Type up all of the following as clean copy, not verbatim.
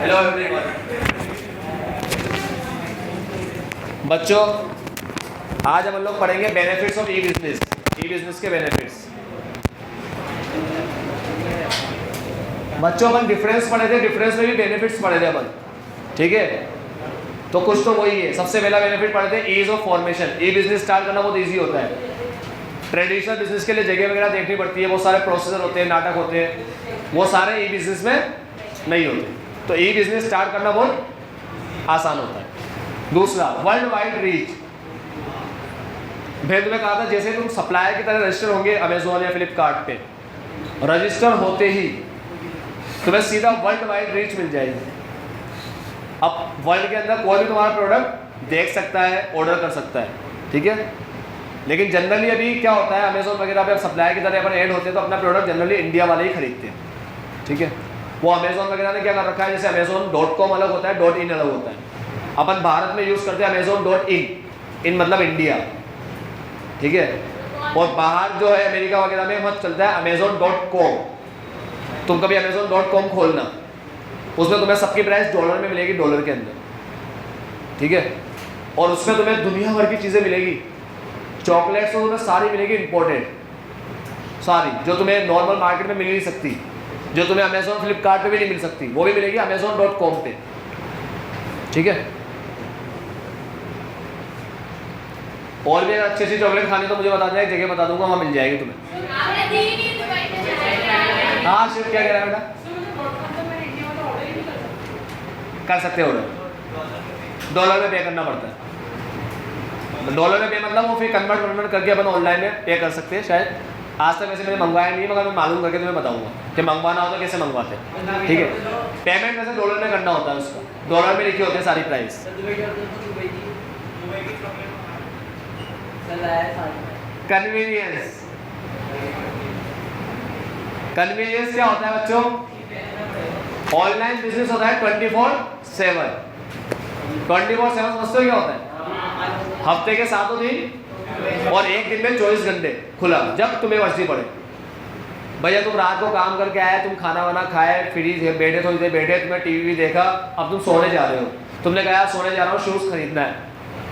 Hello everyone. बच्चों, आज हम लोग पढ़ेंगे benefits of E business. E business के बेनिफिट्स। बच्चों, अपन डिफरेंस पढ़े थे, डिफरेंस में भी बेनिफिट्स पढ़े थे अपन, ठीक है। तो कुछ तो वही है। सबसे पहला बेनिफिट पढ़े थे ease of formation. E business start करना बहुत ईजी होता है। ट्रेडिशनल बिजनेस के लिए जगह वगैरह देखनी पड़ती है, बहुत सारे प्रोसीजर होते हैं, नाटक होते हैं, वो सारे ई बिजनेस में नहीं होते। तो ई बिजनेस स्टार्ट करना बहुत आसान होता है। दूसरा, वर्ल्ड वाइड रीच। मैं तुम्हें कहा था जैसे तुम सप्लायर की तरह रजिस्टर होंगे अमेजोन या फ्लिपकार्ट पे, रजिस्टर होते ही तुम्हें सीधा वर्ल्ड वाइड रीच मिल जाएगी। अब वर्ल्ड के अंदर कोई भी तुम्हारा प्रोडक्ट देख सकता है, ऑर्डर कर सकता है, ठीक है। लेकिन जनरली अभी क्या होता है, अमेजोन वगैरह पे अब सप्लायर की तरह अपन ऐड होते हैं तो अपना प्रोडक्ट जनरली इंडिया वाले ही खरीदते हैं, ठीक है। वो अमेजोन वगैरह ने क्या कर रखा है, जैसे अमेजोन.com अलग होता है, .in अलग होता है। अपन भारत में यूज़ करते हैं अमेजोन.in, इन मतलब इंडिया, ठीक है। और बाहर जो है अमेरिका वगैरह में बहुत चलता है अमेजोन.com। तुम कभी अमेजोन.com खोलना, उसमें तुम्हें सबकी प्राइस डॉलर में मिलेगी, डॉलर के अंदर, ठीक है। और उसमें तुम्हें दुनिया भर की चीज़ें मिलेगी। चॉकलेट्स तो तुम्हें सारी मिलेगी इंपोर्टेड, सारी जो तुम्हें नॉर्मल मार्केट में मिल नहीं सकती, जो तुम्हें अमेजोन फ्लिपकार्ट पे भी नहीं मिल सकती, वो भी मिलेगी अमेजोन.com पे, ठीक है। और भी अगर अच्छी अच्छी चॉकलेट खानी तो मुझे बता दें, एक जगह बता दूंगा, वहाँ मिल जाएगी तुम्हें। हाँ शिव, क्या कह रहा है बेटा? कर सकते हो ऑर्डर, डॉलर में पे करना पड़ता है। डॉलर में पे मतलब वो फिर कन्वर्ट करके अपन ऑनलाइन में पे कर सकते हैं। शायद आज तक वैसे मैंने मंगवाया नहीं, मगर मैं मालूम करके तुम्हें बताऊंगा कि मंगवाना हो तो कैसे मंगवाते हैं, ठीक है। पेमेंट वैसे डॉलर में करना होता है, उसका डॉलर में लिखी होती है सारी प्राइस। कन्वीनियंस। कन्वीनियंस क्या होता है बच्चों? ऑनलाइन बिजनेस होता है 24/7। 24/7 समझते हो क्या होता है? हफ्ते के 7 दिन और एक दिन में 24 घंटे खुला, जब तुम्हें मर्जी पड़े। भैया तुम रात को काम करके आए, तुम खाना वाना खाए, फ्री बैठे, थोड़ी देर बैठे, तुम्हें टीवी भी देखा, अब तुम सोने जा रहे हो। तुमने कहा सोने जा रहा हूँ, शूज़ खरीदना है,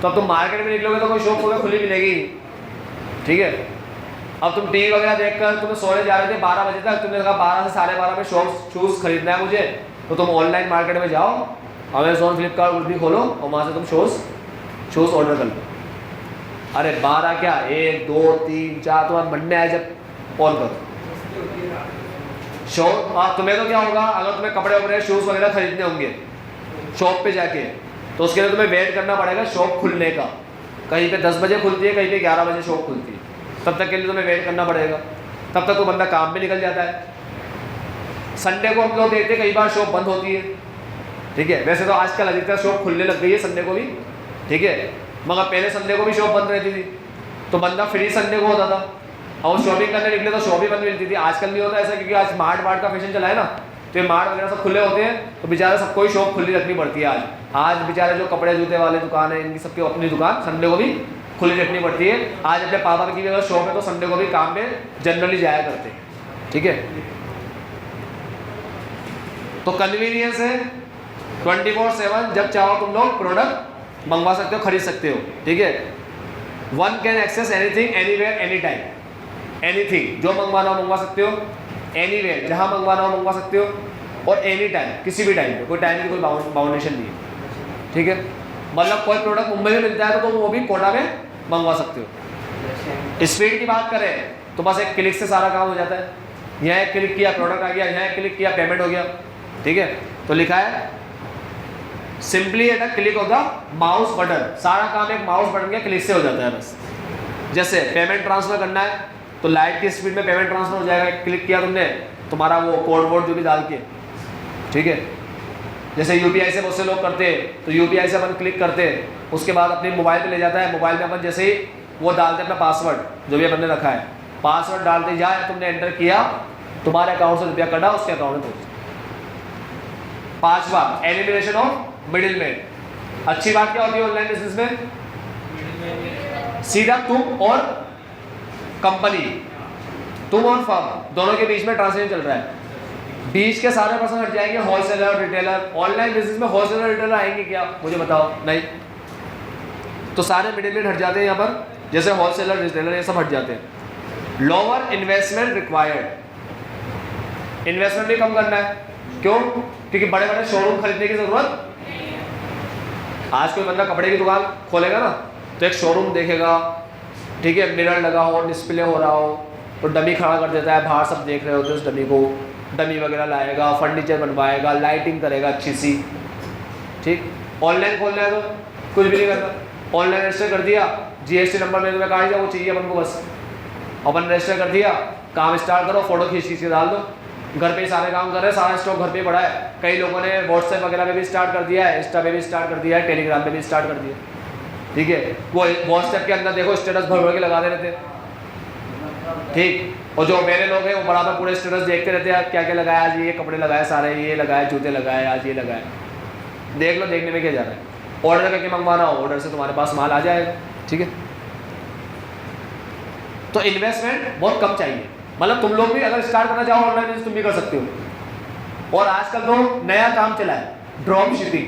तो अब तुम मार्केट में निकलोगे तो कोई शॉप वगैरह खुली मिलेगी, ठीक है। अब तुम टीवी वगैरह देखकर तुम्हें सोने जा रहे थे 12 बजे तक, तुमने कहा 12 से 12:30 में शूज़ खरीदना है मुझे, तो तुम ऑनलाइन मार्केट में जाओ, अमेजोन फ्लिपकार्ट कुछ भी खोलो और वहाँ से तुम शूज़ ऑर्डर कर लो। अरे 12 क्या, 1 2 3 4 तुम्हारा बनने आए जब ऑन करो शॉप। तुम्हें तो क्या होगा, अगर तुम्हें कपड़े वगैरह शूज़ वगैरह खरीदने होंगे शॉप पे जाके, तो उसके लिए तुम्हें वेट करना पड़ेगा शॉप खुलने का। कहीं पे 10 बजे खुलती है, कहीं पे 11 बजे शॉप खुलती है, तब तक के लिए तुम्हें वेट करना पड़ेगा। तब तक तो बंदा काम पे निकल जाता है। संडे को हम लोग देखते हैं कई बार शॉप बंद होती है, ठीक है। वैसे तो आजकल अधिकतर शॉप खुलने लग गई है संडे को भी, ठीक है। मगर पहले संडे को भी शॉप बंद रहती थी, तो बंदा फ्री संडे को होता था और शॉपिंग करने निकले तो शॉप ही बंद मिलती थी। आजकल नहीं होता ऐसा, क्योंकि आज मार्ट का फैशन चला है ना, तो ये मार्ट वगैरह सब खुले होते हैं, तो बेचारा सबको ही शॉप खुली रखनी पड़ती है। आज बेचारे जो कपड़े जूते वाले दुकान है, इनकी सबकी अपनी दुकान संडे को भी खुली रखनी पड़ती है। आज अपने पापा की अगर शॉप है तो संडे को भी काम पे जनरली जाया करते हैं, ठीक है। तो कन्वीनियंस है 24/7, जब चाहो तुम लोग प्रोडक्ट मंगवा सकते हो, खरीद सकते हो, ठीक है। One can access anything anywhere any time. Anything जो मंगवाना हो मंगवा सकते हो, एनीवेयर जहाँ मंगवाना हो मंगवा सकते हो, और एनी टाइम किसी भी टाइम पे, कोई टाइम की कोई बाउंडेशन नहीं है, ठीक है। मतलब कोई प्रोडक्ट मुंबई में मिलता है तो तुम वो भी कोटा में मंगवा सकते हो। स्पीड की बात करें तो बस एक क्लिक से सारा काम हो जाता है। यहाँ एक क्लिक किया प्रोडक्ट आ गया, यहाँ एक क्लिक किया पेमेंट हो गया, ठीक है। तो लिखा है simply at a click of the mouse button. सारा काम एक माउस बटन के क्लिक से हो जाता है बस। जैसे पेमेंट ट्रांसफर करना है तो लाइट की स्पीड में पेमेंट ट्रांसफर हो जाएगा। क्लिक किया तुमने, तुम्हारा वो कोड वोड जो भी डाल के, ठीक है। जैसे यूपीआई से बहुत से लोग करते हैं, तो यूपीआई से अपन क्लिक करते हैं, उसके बाद अपने मोबाइल पे ले जाता है। मोबाइल में अपन जैसे ही वो डालते हैं अपना पासवर्ड जो भी अपन ने रखा है, पासवर्ड डालते जाए, तुमने एंटर किया, तुम्हारे अकाउंट से रुपया कटा, उसके अकाउंट में पहुंचा। 5वां, एलिमिनेशन ऑफ मिडिल मैन। अच्छी बात क्या होती है ऑनलाइन बिजनेस में? सीधा तुम और कंपनी, तुम और फर्म दोनों के बीच में ट्रांजेक्शन चल रहा है। बीच के सारे पर्सन हट जाएंगे, होलसेलर, रिटेलर। ऑनलाइन बिजनेस में होलसेलर, रिटेलर आएंगे क्या, मुझे बताओ? नहीं। तो सारे मिडिलमैन हट जाते हैं यहाँ पर, जैसे होलसेलर, रिटेलर, ये सब हट जाते हैं। लोअर इन्वेस्टमेंट रिक्वायर्ड, इन्वेस्टमेंट भी कम करना है। क्यों? क्योंकि बड़े बड़े शोरूम खरीदने की जरूरत। आज कोई बंदा कपड़े की दुकान खोलेगा ना, तो एक शोरूम देखेगा, ठीक है, मिरर लगा हो, डिस्प्ले हो रहा हो, तो डमी खड़ा कर देता है, बाहर सब देख रहे होते हैं उस डमी को, डमी वगैरह लाएगा, फर्नीचर बनवाएगा, लाइटिंग करेगा अच्छी सी, ठीक। ऑनलाइन खोलना है तो कुछ भी नहीं करता, ऑनलाइन रजिस्टर कर दिया, जीएसटी नंबर में तुम्हें कहा वो चाहिए अपन को, बस अपन रजिस्टर कर दिया, काम स्टार्ट करो, फोटो खींच के डाल दो, घर पे ही सारे काम कर रहे हैं, सारा स्टॉक घर पे पड़ा है। कई लोगों ने व्हाट्सएप वगैरह पे भी स्टार्ट कर दिया है, इंस्टा पे भी स्टार्ट कर दिया है, टेलीग्राम पे भी स्टार्ट कर दिया, ठीक है। वो व्हाट्सएप के अंदर देखो स्टेटस भर भर के लगा दे रहते हैं, ठीक। और जो मेरे लोग हैं वो बराबर पूरे स्टेटस देखते रहते हैं, क्या क्या लगाया आज, ये कपड़े लगाए, सारे ये लगाए, जूते लगाए, आज ये लगाए, देख लो, देखने में क्या जा रहा है। ऑर्डर करके मंगवाना हो, ऑर्डर से तुम्हारे पास माल आ जाएगा, ठीक है। तो इन्वेस्टमेंट बहुत कम चाहिए, मतलब तुम लोग भी अगर स्टार्ट करना चाहो ऑनलाइन बिजनेस तुम भी कर सकते हो। और आजकल तो नया काम चला है, ड्रॉप शिपिंग,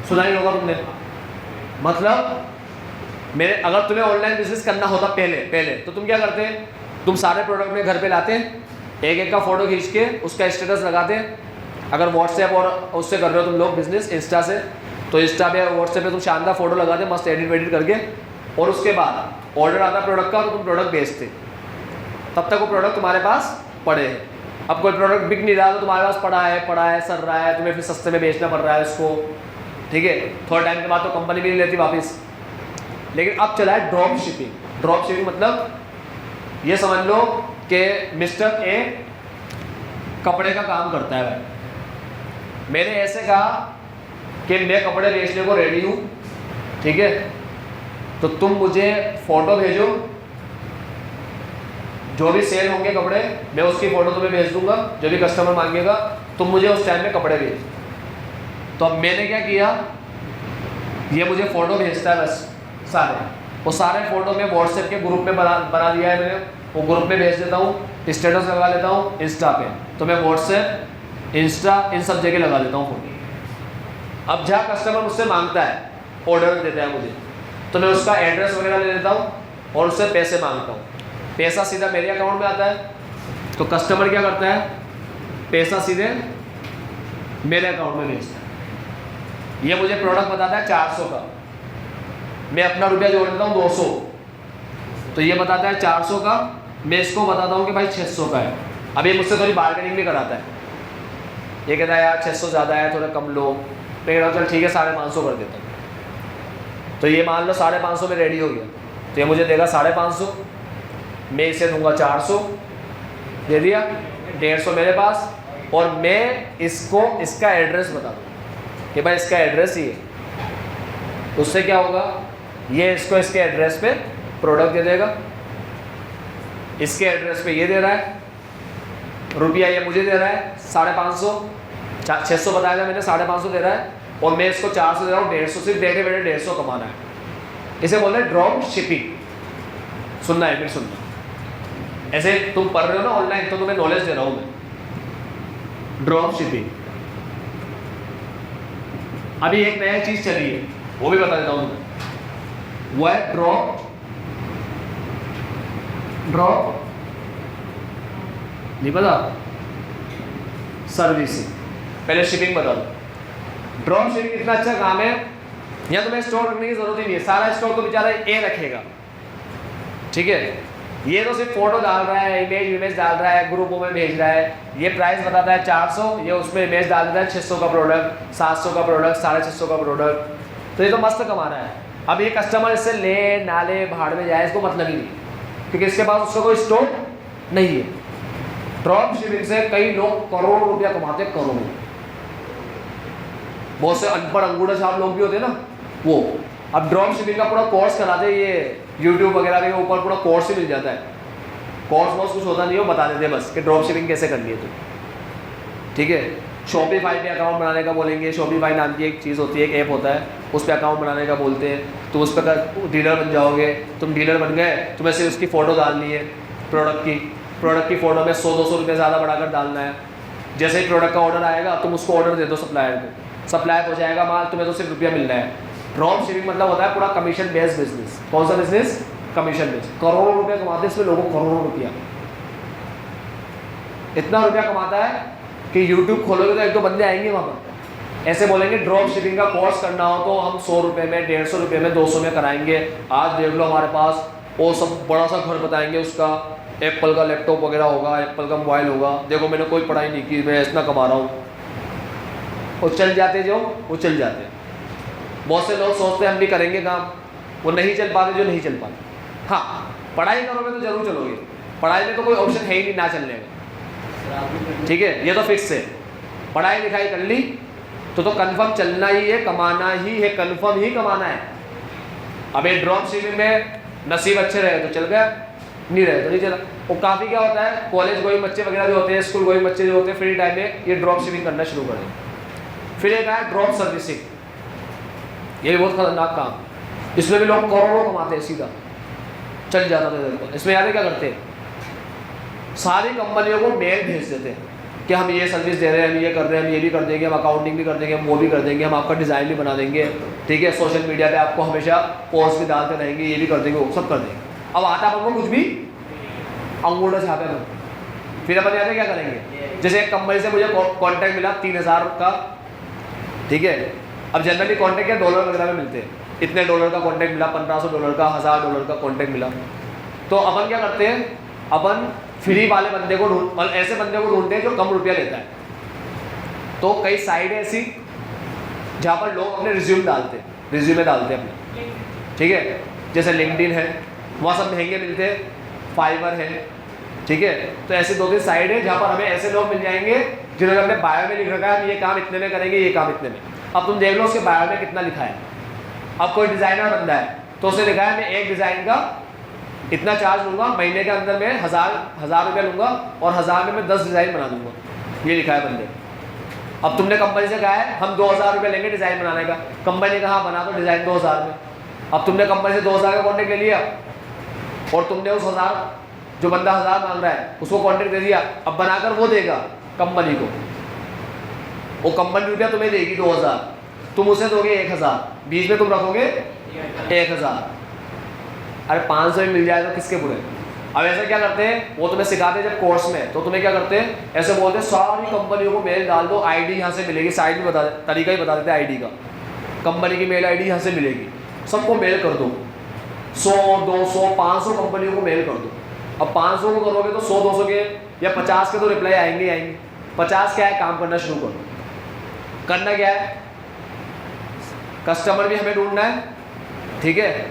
सुना ही होगा तुमने। मतलब मेरे, अगर तुम्हें ऑनलाइन बिजनेस करना होता पहले तो तुम क्या करते? तुम सारे प्रोडक्ट में घर पे लाते, एक एक का फोटो खींच के उसका स्टेटस लगाते। अगर व्हाट्सएप और उससे कर रहे हो तुम लोग बिजनेस, इंस्टा से, तो इंस्टा पे और व्हाट्सएप पे तुम शानदार फोटो लगाते मस्त एडिट वेडिट करके, और उसके बाद ऑर्डर आता प्रोडक्ट का तो तुम प्रोडक्ट बेचते, तब तक वो प्रोडक्ट तुम्हारे पास पड़े हैं। अब कोई प्रोडक्ट बिक नहीं रहा तो तुम्हारे पास पड़ा है, सर रहा है, तुम्हें फिर सस्ते में बेचना पड़ रहा है उसको, ठीक है। थोड़ा टाइम के बाद तो कंपनी भी नहीं लेती वापस। लेकिन अब चला है ड्रॉप शिपिंग। ड्रॉप शिपिंग मतलब ये समझ लो कि मिस्टर ए कपड़े का काम करता है भाई, मैंने ऐसे कहा कि मैं कपड़े बेचने को रेडी हूँ, ठीक है, तो तुम मुझे फोटो भेजो, जो भी सेल होंगे कपड़े मैं उसकी फ़ोटो तुम्हें भेज दूंगा, जो भी कस्टमर मांगेगा तुम मुझे उस टाइम में कपड़े भेज। तो अब मैंने क्या किया, ये मुझे फ़ोटो भेजता है बस सारे, वो सारे फ़ोटो में व्हाट्सएप के ग्रुप में बना दिया है मैंने, वो ग्रुप में भेज देता हूँ, स्टेटस लगा लेता हूँ इंस्टा पे, तो मैं व्हाट्सएप, इंस्टा इन सब जगह लगा देता हूँ फ़ोटो। अब जहाँ कस्टमर मुझसे मांगता है, ऑर्डर देता है मुझे, तो मैं उसका एड्रेस वगैरह ले लेता हूँ और उससे पैसे मांगता हूँ। पैसा सीधा मेरे अकाउंट में आता है, तो कस्टमर क्या करता है, पैसा सीधे मेरे अकाउंट में भेजता है। ये मुझे प्रोडक्ट बताता है 400 का, मैं अपना रुपया जोड़ देता हूँ 200, तो ये बताता है 400 का, मैं इसको बताता हूँ कि भाई 600 का है। अब ये मुझसे थोड़ी बार्गेनिंग भी कराता है, ये कहता है यार 600 ज़्यादा है, थोड़ा कम लो, मैं कह रहा हूँ चल ठीक है 550 कर देता हूँ। तो ये मान लो 550 में रेडी हो गया, तो ये मुझे देगा 550, मैं इसे दूंगा 400, दे दिया, 150 मेरे पास, और मैं इसको इसका एड्रेस बता दूँ कि भाई इसका एड्रेस ही है। उससे क्या होगा, ये इसको इसके एड्रेस पे प्रोडक्ट दे देगा, इसके एड्रेस पे ये दे रहा है, रुपया ये मुझे दे रहा है 550, 600 बताया था मैंने, 550 दे रहा है, और मैं इसको 400 दे रहा हूँ, 150, सिर्फ बैठे बैठे 150 कमाना है। इसे बोल रहे हैं ड्रॉप शिपिंग। सुनना है फिर सुनना, ऐसे तुम पढ़ रहे हो ना ऑनलाइन, तो तुम्हें नॉलेज दे रहा हूँ मैं। ड्रॉप शिपिंग, अभी एक नया चीज चली है, वो भी बता देता हूँ तुम्हें, वो है ड्रॉप नहीं पता, सर्विसिंग। पहले शिपिंग बता दो। ड्रॉप शिपिंग इतना अच्छा काम है, यहाँ तुम्हें स्टोर रखने की जरूरत ही नहीं है, सारा स्टॉक तो बेचारा ए रखेगा, ठीक है। ये तो सिर्फ फोटो डाल रहा है, इमेज डाल रहा है, ग्रुपों में भेज रहा है, ये प्राइस बताता है 400, ये उसमें इमेज डाल देता है 600 का प्रोडक्ट, 700 का प्रोडक्ट, 650 का प्रोडक्ट, तो ये तो मस्त कमा रहा है। अब ये कस्टमर इससे ले ना ले, भाड़ में जाए, इसको मतलब ही नहीं, क्योंकि इसके पास उसका कोई स्टॉक नहीं है। ड्रॉप शिपिंग से कई लोग करोड़ों रुपया कमाते हैं, करोड़ों। बहुत से अनपढ़ अंगूठा छाप लोग भी होते हैं ना वो, अब ड्रॉप शिपिंग का पूरा कोर्स कराते हैं, ये यूट्यूब वगैरह के ऊपर पूरा कोर्स ही मिल जाता है। कोर्स कुछ होता नहीं है, वो बता देते हैं बस कि ड्रॉप शिपिंग कैसे करनी है तो, ठीक है। शॉपिफाई पे अकाउंट बनाने का बोलेंगे, शॉपिफाई नाम की एक चीज़ होती है, एक ऐप होता है, उस पर अकाउंट बनाने का बोलते हैं, तो उस पर डीलर बन जाओगे, तुम डीलर बन गए, तुम्हें सिर्फ उसकी फ़ोटो डालनी है, प्रोडक्ट की फ़ोटो में 100-200 रुपये ज़्यादा बढ़ाकर डालना है, जैसे ही प्रोडक्ट का ऑर्डर आएगा तुम उसको ऑर्डर दे दो सप्लायर को, सप्लाई हो जाएगा माल, तुम्हें तो सिर्फ रुपया मिल रहा है। ड्रॉप शिपिंग मतलब होता है पूरा कमीशन बेस्ड बिजनेस। कौन सा बिजनेस? Commission based. करोड़ों रुपया कमाते हैं इसमें लोगों, करोड़ों रुपया। इतना रुपया कमाता है कि यूट्यूब खोलोगे तो एक दो बंदे आएंगे वहाँ पर, ऐसे बोलेंगे ड्रॉप शिपिंग का कोर्स करना हो तो हम 100 रुपये में, 150 रुपये में, 200 में कराएंगे। आज देख लो हमारे पास वो सब बड़ा सा घर बताएंगे, उसका एप्पल का लैपटॉप वगैरह होगा, एप्पल का मोबाइल होगा, देखो मैंने कोई पढ़ाई नहीं की, मैं इतना कमा रहा हूँ। वो चल जाते जो, वो चल जाते। बहुत से लोग सोचते हैं हम भी करेंगे काम, वो नहीं चल पाते जो नहीं चल पाते। हाँ, पढ़ाई करोगे तो जरूर चलोगे, पढ़ाई में तो कोई ऑप्शन है ही नहीं ना चलने का, ठीक है, ये तो फिक्स है। पढ़ाई लिखाई कर ली तो कंफर्म चलना ही है, कमाना ही है, कंफर्म ही कमाना है। अब ये ड्रॉप शिपिंग में नसीब अच्छे रहे तो चल गया, नहीं रहे तो नहीं चला। वो काफ़ी क्या होता है, कॉलेज गोइंग बच्चे वगैरह जो होते हैं, स्कूल गोइंग बच्चे जो होते हैं, फ्री टाइम में ये ड्रॉप शिपिंग करना शुरू कर दें। फिर एक है ड्रॉप सर्विसिंग, ये भी बहुत खतरनाक काम, इसमें भी लोग करोड़ों कमाते हैं, सीधा चल जाता था। इसमें याद है क्या करते हैं, सारी कंपनियों को मेल भेज देते हैं कि हम ये सर्विस दे रहे हैं, हम ये कर रहे हैं, हम ये भी कर देंगे, हम अकाउंटिंग भी कर देंगे, हम वो भी कर देंगे, हम आपका डिज़ाइन भी बना देंगे, ठीक है, सोशल मीडिया पे आपको हमेशा पोस्ट भी डालते रहेंगे, ये भी कर देंगे, वो सब कर देंगे। अब आता अपन को कुछ भी अंगूठा छापे अपन, फिर अपन याद है क्या करेंगे। जैसे एक कंपनी से मुझे कॉन्ट्रैक्ट मिला 3000 का, ठीक है, अब जनरली कॉन्ट्रैक्ट क्या डॉलर वगैरह में मिलते हैं, इतने डॉलर का कॉन्ट्रैक्ट मिला, 1500 डॉलर का, 1000 डॉलर का कॉन्ट्रैक्ट मिला, तो अपन क्या करते हैं, अपन फ्री वाले बंदे को ढूंढ, और ऐसे बंदे को ढूंढते हैं जो कम रुपया लेता है। तो कई साइट है ऐसी जहाँ पर लोग अपने रिज्यूमे डालते हैं अपने, ठीक है, जैसे लिंक्डइन है, वहाँ सब महंगे मिलते हैं, फाइवर है, ठीक है। तो ऐसे 2-3 साइट है जहाँ पर हमें ऐसे लोग मिल जाएंगे जिन्होंने अपने बायो में लिख रखा है हम ये काम इतने में करेंगे, ये काम इतने में। अब तुम देख लो उसके बायो में कितना लिखा है। अब कोई डिज़ाइनर बंदा है तो उसे लिखा है मैं एक डिज़ाइन का इतना चार्ज लूँगा, महीने के अंदर मैं हज़ार रुपया लूँगा और 1000 में मैं 10 डिज़ाइन बना दूँगा, ये लिखा है बंदे। अब तुमने कंपनी से कहा है हम 2000 रुपये लेंगे डिज़ाइन बनाने का, कंपनी ने कहा बना दो डिज़ाइन 2000 में। अब तुमने कंपनी से 2000 का कॉन्ट्रैक्ट ले लिया और तुमने उस 1000 जो बंदा 1000 मांग रहा है उसको कॉन्ट्रैक्ट दे दिया। अब बनाकर वो देगा कंपनी को, वो कंपनी रुपया तुम्हें देगी 2000, तुम उसे दोगे 1000, बीच में तुम रखोगे 1000। अरे 500 में मिल जाएगा किसके बुरे। अब ऐसा क्या करते हैं, वो तुम्हें सिखाते हैं जब कोर्स में, तो तुम्हें क्या करते हैं, ऐसे बोलते हैं सारी कंपनियों को मेल डाल दो, आईडी यहाँ से मिलेगी, साइड में बता तरीका ही बता देते हैं आईडी का, कंपनी की मेल आईडी यहाँ से मिलेगी, सबको मेल कर दो, 100, 200, 500 कंपनियों को मेल कर दो। अब 500 को करोगे तो 100, 200 के या 50 के तो रिप्लाई आएंगे आएंगे। 50 क्या है, काम करना शुरू करो। करना क्या है, कस्टमर भी हमें ढूंढना है, ठीक है,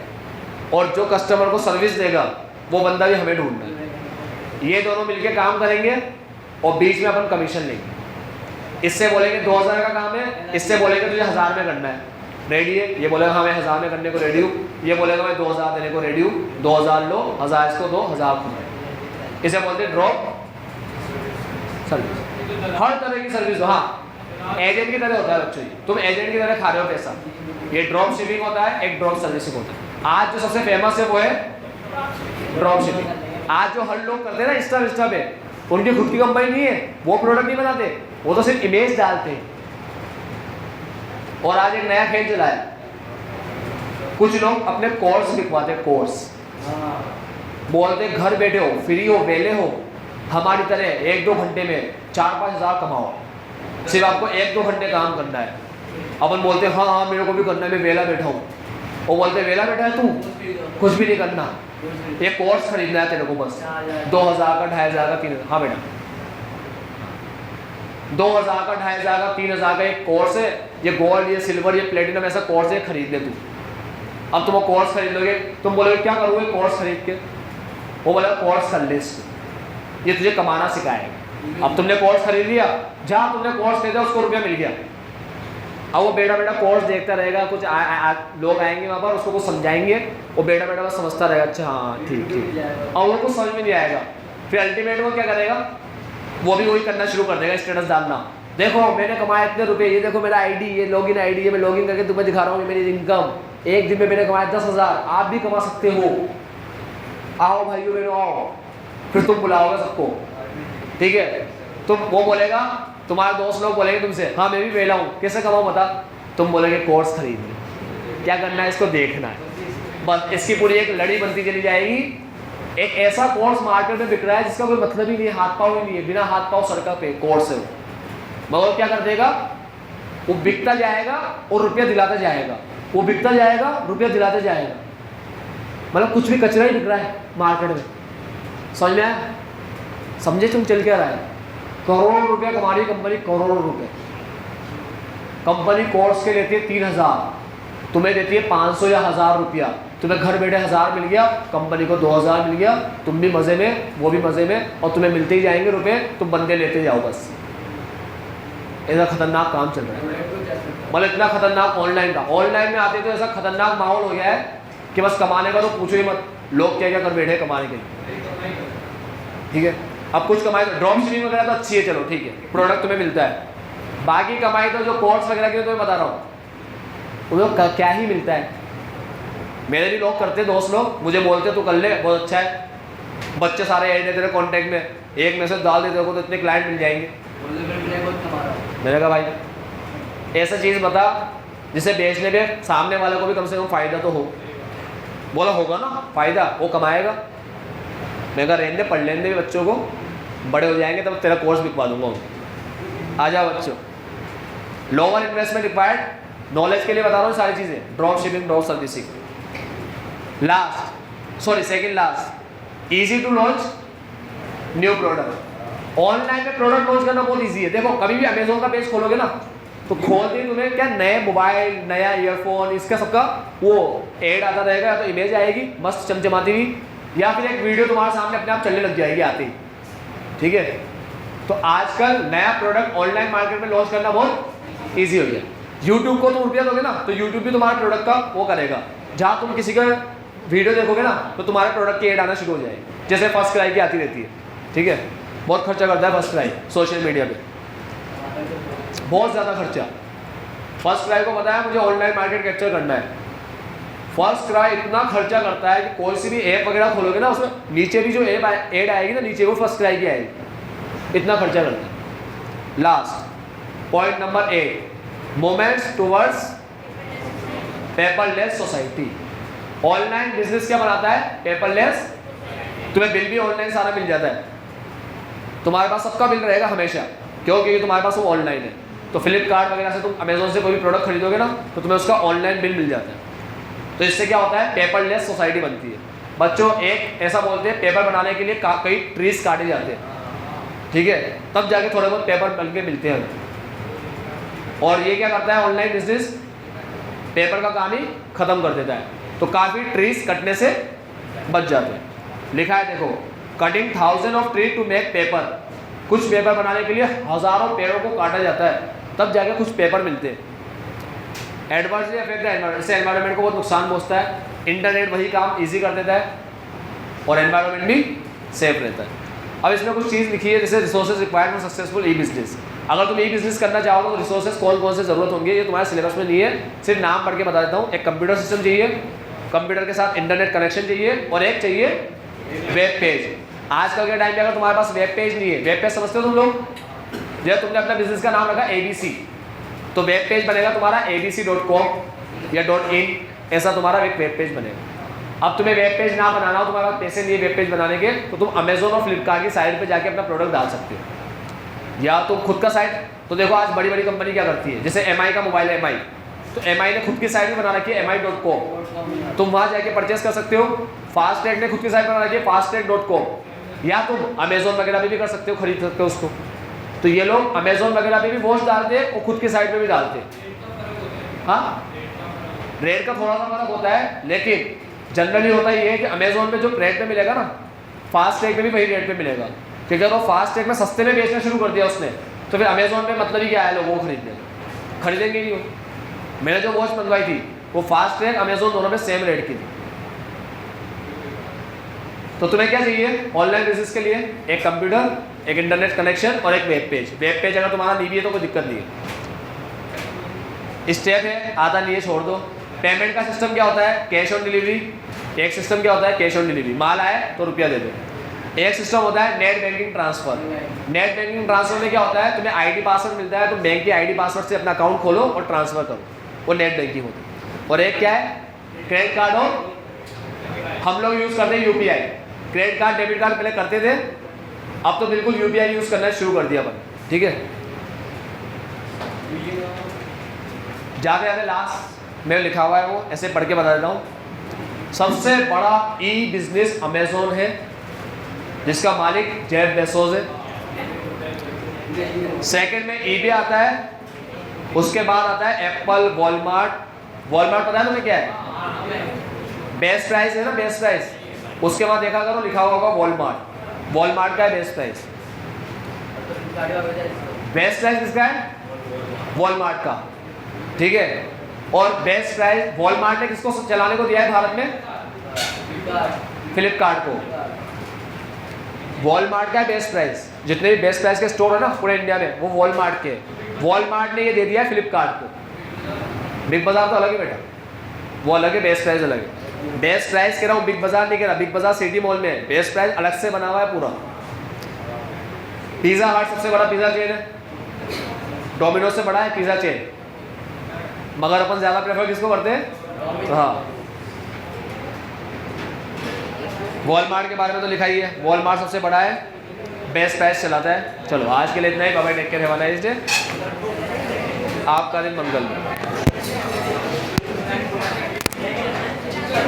और जो कस्टमर को सर्विस देगा वो बंदा भी हमें ढूंढना है। ये दोनों मिलके काम करेंगे और बीच में अपन कमीशन लेंगे। इससे बोलेंगे 2000 का काम है, इससे बोलेंगे तुझे 1000 में करना है, रेडी है, ये बोलेगा हाँ मैं 1000 में करने को रेडी हूँ, ये बोलेगा मैं 2000 देने को रेडी हूँ, 2000 लो, 1000 इसको दो, 1000 को। इसे बोलते हैं ड्रॉप सर्विस। हर तरह की सर्विस दो, हाँ एजेंट की तरह होता है बच्चों, तुम एजेंट की तरह खा रहे हो पैसा। ये ड्रॉप शिपिंग होता है, एक ड्रॉप सर्विसिंग होता है। आज जो सबसे फेमस है वो है ड्रॉप शिपिंग। आज जो हर लोग करते हैं ना इंस्टा पे, उनकी खुद की कंपनी नहीं है, वो प्रोडक्ट नहीं बनाते, वो तो सिर्फ इमेज डालते हैं। और आज एक नया खेल चला है, कुछ लोग अपने कोर्स लिखवाते हैं, कोर्स बोलते घर बैठे हो, फ्री हो, वेले हो, हमारी तरह 1-2 घंटे में 4-5 हज़ार कमाओ, सिर्फ आपको 1-2 घंटे काम करना है। अपन बोलते हैं हाँ हाँ मेरे को भी करना है, मैं वेला बैठा हूँ। वो बोलते वेला बैठा है तू, कुछ भी नहीं करना, ये कोर्स खरीदना है तेरे को बस 2000 का, 2500 का, 3000। हाँ बेटा 2000 का, 2500 का, 3000 का एक कोर्स है, ये गोल्ड, ये सिल्वर, ये प्लेटिनम ऐसा कोर्स है, खरीद ले तू। अब तुम वो कोर्स खरीद लोगे, तुम बोलोगे क्या करोगे कोर्स खरीद के, वो बोला कोर्स कर ले इसको, ये तुझे कमाना सिखाएगा। अब तुमने कोर्स खरीद लिया, जहाँ तुमने कोर्स खरीदा उसको रुपया मिल गया। अब वो बेटा कोर्स देखता रहेगा, कुछ लोग आएंगे वहाँ पर, उसको कुछ समझाएंगे, वो बेटा बस समझता रहेगा, अच्छा हाँ ठीक, और वो कुछ समझ में नहीं आएगा। फिर अल्टीमेट वो क्या करेगा, वो भी वही करना शुरू कर देगा, स्टेटस डालना, देखो मैंने कमाया इतने रुपए, ये देखो मेरा आईडी, ये लॉगिन आईडी है, मैं लॉगिन करके तुम्हें दिखा रहा हूँ मेरी इनकम, एक दिन में मैंने कमाया 10,000, आप भी कमा सकते हो, आओ भाइयों बहनों आओ। फिर तुम बुलाओगे सबको, ठीक है, तुम वो बोलेगा तुम्हारे दोस्त लोग बोलेंगे तुमसे हाँ मैं भी वेला हूँ, कैसे कमाऊँ बता, तुम बोलेंगे कोर्स खरीदना। क्या करना है, इसको देखना है, बस इसकी पूरी एक लड़ी बनती चली जाएगी। एक ऐसा कोर्स मार्केट में बिक रहा है जिसका कोई मतलब ही नहीं है, हाथ पाँव ही नहीं है, बिना हाथ पाँव सरका पे कोर्स है वो, मगर क्या कर देगा, वो बिकता जाएगा और रुपया दिलाता जाएगा, वो बिकता जाएगा रुपया दिलाता जाएगा। मतलब कुछ भी कचरा ही बिक रहा है मार्केट में, समझ में आया? समझे तुम चल क्या रहा है? करोड़ों रुपया कमा रही कंपनी, करोड़ों रुपए। कंपनी कोर्स के लेती है 3000, तुम्हें देती है 500 या 1000 रुपया। तुम्हें घर बैठे 1000 मिल गया, कंपनी को 2000 मिल गया, तुम भी मज़े में वो भी मज़े में, और तुम्हें मिलते ही जाएंगे रुपए, तुम बंदे लेते जाओ बस। ऐसा खतरनाक काम चल रहा है, मतलब इतना खतरनाक ऑनलाइन का। ऑनलाइन में आते तो ऐसा खतरनाक माहौल हो गया है कि बस कमाने का तो पूछो ही मत, लोग क्या क्या कर बैठे कमाने के लिए। ठीक है, अब कुछ कमाई तो ड्रॉप शिपिंग वगैरह तो अच्छी है, चलो ठीक है, प्रोडक्ट तुम्हें मिलता है। बाकी कमाई तो जो कोर्स वगैरह की तुम्हें बता रहा हूँ, उन्हें क्या ही मिलता है। मेरे भी लोग करते, दोस्त लोग मुझे बोलते तू कर ले, बहुत अच्छा है, बच्चे सारे ऐड है तेरे कॉन्टैक्ट में, एक मैसेज डाल देते हो तो इतने क्लाइंट मिल जाएंगे। मैंने कहा भाई ऐसा चीज़ बता जिसे बेचने में सामने वाले को भी कम से कम फ़ायदा तो हो। बोला होगा ना फ़ायदा, वो कमाएगा। मैं कहा रहने पढ़ लेने भी बच्चों को, बड़े हो जाएंगे तब तेरा कोर्स बिकवा दूंगा। आ जाओ बच्चों, लोअर इन्वेस्टमेंट रिक्वायर्ड, नॉलेज के लिए बता रहा हूँ सारी चीज़ें। Drop shipping, drop servicing, second last, easy to launch new product. Online में प्रोडक्ट लॉन्च करना बहुत इजी है। देखो कभी भी अमेजोन का पेज खोलोगे ना, तो खोलते ही तुम्हें क्या नए मोबाइल, नया ईयरफोन, इसका सबका वो एड आता रहेगा, या तो इमेज आएगी मस्त चमचमाती हुई, या फिर एक वीडियो तुम्हारे सामने अपने आप चलने लग जाएगी आती। ठीक है, तो आजकल नया प्रोडक्ट ऑनलाइन मार्केट में लॉन्च करना बहुत ईजी हो गया। यूट्यूब को तुम रुपया दोगे ना, तो यूट्यूब भी तुम्हारे प्रोडक्ट का वो करेगा। जहाँ तुम किसी का वीडियो देखोगे ना, तो तुम्हारे प्रोडक्ट की एड आना शुरू हो जाएगी, जैसे फर्स्ट क्राई की आती रहती है। ठीक है, बहुत खर्चा करता है फर्स्ट क्राई सोशल मीडिया पे, बहुत ज़्यादा खर्चा। फर्स्ट क्राई को पता है मुझे ऑनलाइन मार्केट कैप्चर करना है। फर्स्ट क्राई इतना खर्चा करता है कि कोई सी भी ऐप वगैरह खोलोगे ना, उसमें नीचे भी जो ऐप एड आएगी ना, नीचे वो फर्स्ट क्राई की आएगी, इतना खर्चा करता है। Last point number 8, moments towards paperless society. Online business क्या बनाता है? पेपरलेस। तुम्हें बिल भी ऑनलाइन सारा मिल जाता है, तुम्हारे पास सबका बिल रहेगा हमेशा, क्यों? क्योंकि तुम्हारे पास वो ऑनलाइन है। तो फ्लिपकार्ट वगैरह से तुम अमेजोन से कोई भी प्रोडक्ट खरीदोगे ना, तो तुम्हें उसका ऑनलाइन बिल मिल जाता है। तो इससे क्या होता है? पेपरलेस सोसाइटी बनती है। बच्चों एक ऐसा बोलते हैं, पेपर बनाने के लिए कई ट्रीज काटे जाते हैं, ठीक है, तब जाके थोड़े बहुत पेपर बन के मिलते हैं। और ये क्या करता है ऑनलाइन बिजनेस? पेपर का काम ही खत्म कर देता है। तो काफ़ी ट्रीज कटने से बच जाते हैं। लिखा है देखो, cutting 1000 of tree to make paper. कुछ पेपर बनाने के लिए हज़ारों पेड़ों को काटा जाता है, तब जाके कुछ पेपर मिलते हैं। एडवर्सली अफेक्ट द एनवायरमेंट, इससे एनवायरमेंट को बहुत नुकसान पहुंचता है। इंटरनेट वही काम इजी कर देता है और एनवायरमेंट भी सेफ रहता है। अब इसमें कुछ चीज़ लिखी है जैसे resources required for successful E business. अगर तुम ई बिजनेस करना चाहो तो रिसोर्सेज कौन कौन से ज़रूरत होंगे, ये तुम्हारे सिलेबस में नहीं है, सिर्फ नाम पढ़ के बता देता हूँ। एक कंप्यूटर सिस्टम चाहिए, कंप्यूटर के साथ इंटरनेट कनेक्शन चाहिए, और एक चाहिए वेब पेज। आजकल के टाइम पे अगर तुम्हारे पास वेब पेज नहीं है, वेब पेज समझते हो तुम लोग? जैसे तुमने अपना बिजनेस का नाम रखा ABC, तो वेब पेज बनेगा तुम्हारा abc.com या .in, ऐसा तुम्हारा एक वेब पेज बनेगा। अब तुम्हें वेब पेज ना बनाना हो, तुम्हारे पास पैसे नहीं है वेब पेज बनाने के, तो तुम अमेजोन और फ्लिपकार्ट की साइट पे जाके अपना प्रोडक्ट डाल सकते हो, या तुम खुद का साइट। तो देखो आज बड़ी बड़ी कंपनी क्या करती है, जैसे MI का मोबाइल है MI, तो MI ने खुद की साइट भी बना रखी है mi.com, तुम वहाँ जाके परचेस कर सकते हो। फास्टट्रैक ने खुद की साइट बना रखी है fasttrack.com, या तुम अमेजोन वगैरह पे भी कर सकते हो, खरीद सकते हो उसको। तो ये लोग अमेजोन वगैरह पे भी वॉच डालते हैं और खुद की साइट पे भी डालते हैं। हाँ, रेट का थोड़ा सा फर्क होता है, लेकिन जनरली होता ये है कि अमेजोन पे जो रेट पे मिलेगा ना, फास्टट्रैक पे भी वही रेट पे मिलेगा। क्योंकि अगर वो फास्टट्रैक में सस्ते में बेचना शुरू कर दिया उसने, तो फिर अमेजोन पे मतलब ही क्या है, लोग वो खरीदेंगे नहीं वो। मैंने जो वॉच मंगवाई थी वो फास्टट्रैक अमेजोन दोनों में सेम रेट की थी। तो तुम्हें क्या चाहिए ऑनलाइन बिजनेस के लिए? एक कंप्यूटर, एक इंटरनेट कनेक्शन और एक वेब पेज। वेब पेज अगर तुम्हारा नहीं भी है तो कोई दिक्कत नहीं है, स्टेप है, आता नहीं है छोड़ दो। पेमेंट का सिस्टम क्या होता है? Cash on delivery. एक सिस्टम क्या होता है? Cash on delivery. माल आए तो रुपया दे दो, एक सिस्टम होता है net banking transfer. Net banking transfer में क्या होता है, तुम्हें आईडी पासवर्ड मिलता है, तुम बैंक के आईडी पासवर्ड से अपना अकाउंट खोलो और ट्रांसफर करो, वो नेट बैंकिंग होती है। और एक क्या है, क्रेडिट कार्ड हो, हम लोग यूज़ करते हैं UPI. Credit card debit card पहले करते थे, अब तो बिल्कुल यूपीआई यूज़ करना शुरू कर दिया अपन, ठीक है। जाते जाते लास्ट में लिखा हुआ है वो ऐसे पढ़ के बता देता हूँ। सबसे बड़ा ई बिजनेस अमेजोन है, जिसका मालिक जेफ बेजोस है। सेकंड में ईबे आता है, उसके बाद आता है एप्पल, वॉलमार्ट। वॉलमार्ट पता है तुम्हें क्या है, बेस्ट प्राइस है ना, बेस्ट प्राइस। उसके बाद देखा करो लिखा हुआ होगा वॉलमार्ट, वॉलमार्ट का है बेस्ट प्राइस। बेस्ट प्राइस किसका है, वॉलमार्ट का, ठीक है। और बेस्ट प्राइस वॉलमार्ट ने किसको चलाने को दिया है भारत में, फ्लिपकार्ट को। वॉलमार्ट का बेस्ट प्राइस, जितने भी बेस्ट प्राइस के स्टोर है ना पूरे इंडिया में, वो वॉलमार्ट के। वॉलमार्ट ने ये दे दिया है फ्लिपकार्ट को। बिग बाजार तो अलग है बेटा, वो अलग है, बेस्ट प्राइस अलग है। बेस्ट प्राइस कह रहा हूँ, बिग बाजार नहीं कह रहा। बिग बाजार सिटी मॉल में है, बेस्ट प्राइस अलग से बना हुआ है पूरा। पिज़्ज़ा हट सबसे बड़ा पिज़्ज़ा चेन है, डोमिनोज से बड़ा है पिज़्ज़ा चेन, मगर अपन ज़्यादा प्रेफर किसको करते हैं, हाँ। वॉलमार्ट के बारे में तो लिखा ही है, वॉलमार्ट सबसे बड़ा है, बेस्ट प्राइस चलाता है। चलो आज के लिए इतना ही, bye bye, take care, have a nice day, आपका दिन मंगल।